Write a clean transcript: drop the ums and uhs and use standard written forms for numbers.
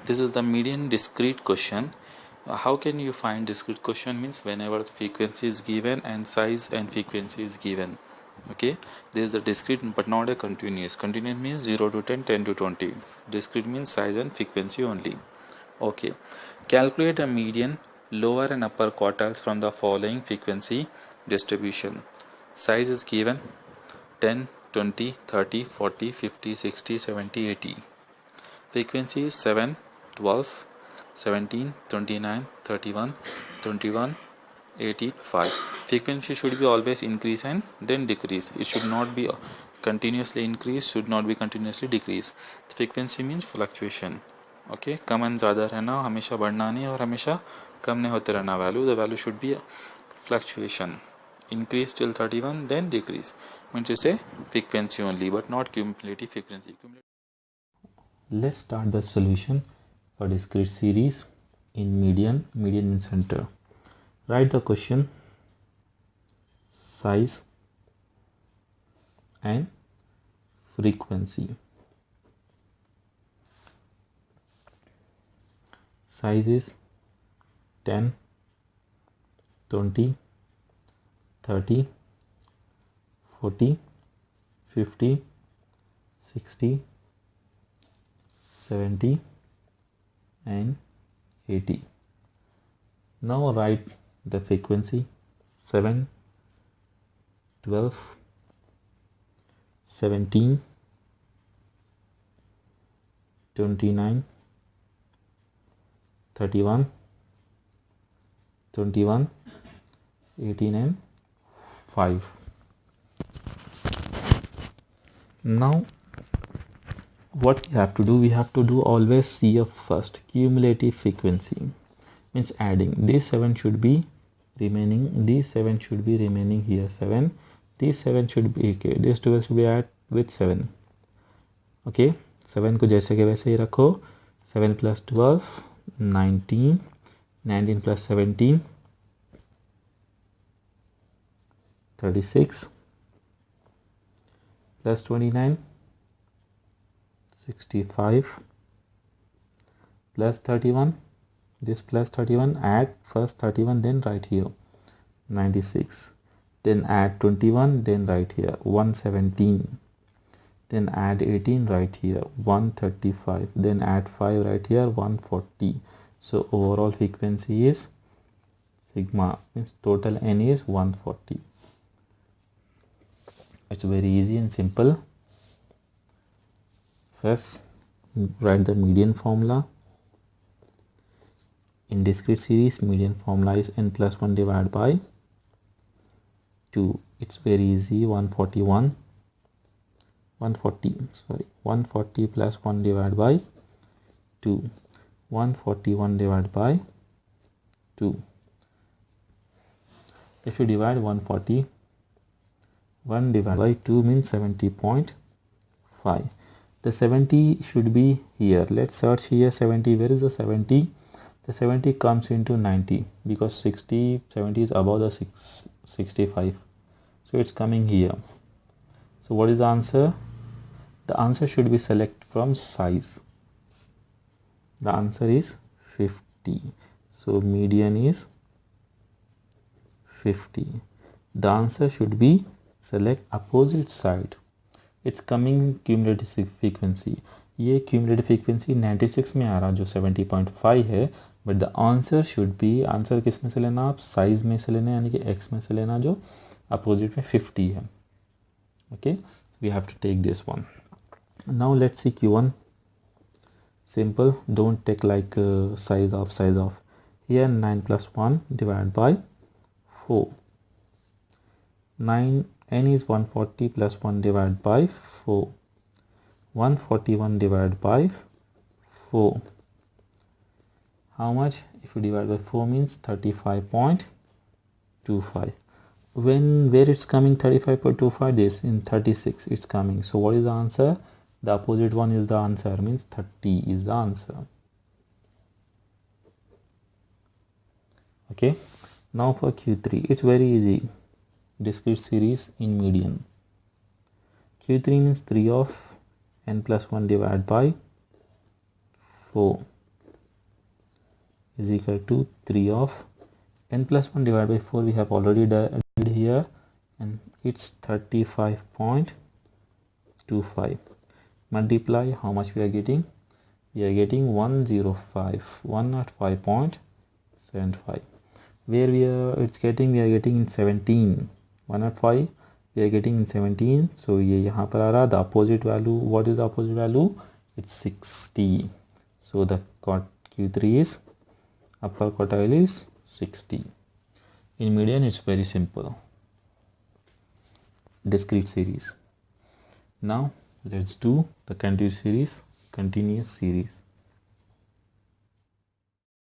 This is the median discrete question. How can you find discrete question? Means whenever the frequency is given and size and frequency is given. Okay, this is the discrete but not a continuous. Continuous means 0 to 10, 10 to 20. Discrete means size and frequency only. Okay, calculate a median lower and upper quartiles from the following frequency distribution. Size is given 10, 20, 30, 40, 50, 60, 70, 80. Frequency is 7, 12, 17, 29, 31, 21, 18, 5. Frequency should be always increase and then decrease. It should not be continuously increase, should not be continuously decrease. Frequency means fluctuation. Okay, come and ज़्यादा रहना, हमेशा बढ़ना नहीं और हमेशा कम नहीं होते रहना value. The value should be fluctuation. Increase till 31, then decrease. Means to say frequency only, but not cumulative frequency. Let's start the solution for discrete series in median in center. Write the question, size and frequency. Size is 10, 20, 30, 40, 50, 60, 70 and 80. Now write the frequency 7, 12, 17, 29, 31, 21, 18 and 5. Now what we have to do, we have to do always CF first, cumulative frequency, means adding. These 7 should be remaining, these 7 should be remaining here 7, these 7 should be, okay, this 12 should be add with 7. Okay, 7 को जैसे के वैसे ही रखो. 7 plus 12, 19, 19 plus 17, 36, plus 29, 65, plus 31, this plus 31, add first 31, then write here 96, then add 21, then write here 117, then add 18, right here 135, then add 5, right here 140. So overall frequency is sigma, means total n is 140. It's very easy and simple. First write the median formula. In discrete series, median formula is n plus 1 divided by 2. It's very easy. 140 plus 1 divided by 2. 141 divided by 2. If you divide 141 divided by 2 means 70.5. The 70 should be here. Let's search here 70. Where is the 70? The 70 comes into 90 because 70 is above the 65. So it's coming here. So what is the answer? The answer should be select from size. The answer is 50. So median is 50. The answer should be select opposite side. It's coming cumulative frequency. ये cumulative frequency 96 में आ रहा जो 70.5 है. But the answer should be, answer किस में से लेना आप, साइज में से लेना, यानी कि x में से लेना जो अपोजिट में 50 है. Okay, we have to take this one. Now let's see Q1. Simple, don't take like size of. Here 9 plus 1 divided by 4. 9, n is 140 plus 1 divided by 4. 141 divided by 4. How much? If you divide by 4 means 35.25. Where it's coming 35.25, this in 36 it's coming. So what is the answer? The opposite one is the answer, means 30 is the answer. Okay, now for Q3, it's very easy. Discrete series in median. Q3 means 3 of n plus 1 divided by 4. is equal to 3 of n plus 1 divided by 4 we have already did here, and it's 35.25. multiply, how much we are getting? We are getting 105.75. where it's getting, we are getting in 17. 105 we are getting in 17, so ये यहाँ पर आ रहा, the opposite value, what is the opposite value? It's 60. So the Q3 is, upper quartile is 60. In median it's very simple. Discrete series. Now let's do the continuous series.